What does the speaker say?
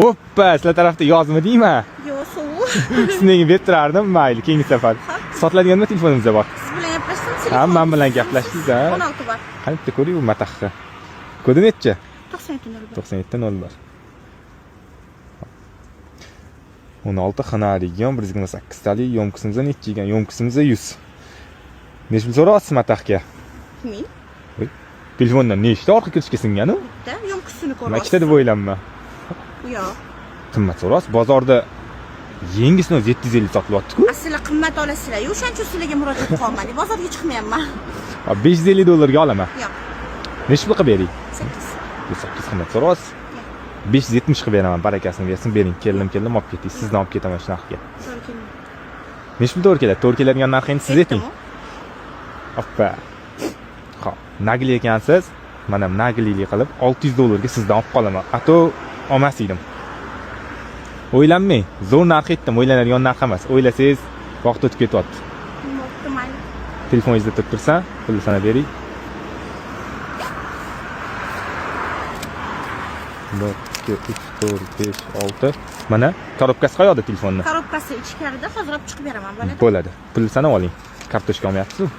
Oppa, sizlar tarafda yozmi deyman? Yo'q, sovuq. Sizga berib turardim, mayli, keyingi safar. Sotiladiganmi telefonimizda bor? Siz bilan gaplashsam, telefon. Ha, men bilan gaplashdingiz-a? 16 bor. Qani bitta ko'ring, mataxga. Kodi necha? 97 16 xanaligan 128 talik, yomkisimiz necha ekan? Yomkisimiz 100. Necha pul so'rayapsiz mataxga? 1000. Telefondan nechta orqa kirishga singan-u? Bitta yomkisini ko'ryapsiz. Nechta deb o'ylanma. Yo'q. Qimmat so'rayapsiz. Bozorda yengisini 750 sotilyapti-ku. Sizlar qimmat olasizlar. O'shaning uchun sizlarga murojaat qilganman. Bozorga chiqmayapman. $550 ga olaman. Yo'q. Necha pul qilib bering? 8. 8 qimmat so'rayapsiz. 570 qilib beraman, barakasini bersin, bering. Keldim, olib ketdik. Sizdan olib ketaman shu narxga. To'g'ri keldi. Necha pul to'g'ri keladi? To'g'ri keladigan narxini siz ayting. Hoppa. Xo'p, nagli ekansiz. Mana naglilik qilib $600 ga sizdan olib qolaman. Ato olmas edim. O'ylanmang, zo'r narx aytdim, o'ylanadigan narx emas. O'ylasangiz, vaqt o'tib ketyapti. Bo'pti, mayli. Telefoningizda turib tursa, pulni sanab bering. 1 2 3 4 5 6. Mana korobkasi qayerda telefonni? Korobkasi ichkarida, hozir olib chiqib beraman, bo'ladi. Bo'ladi. Pulni sanab oling. Kartochka olmayapsiz-ku.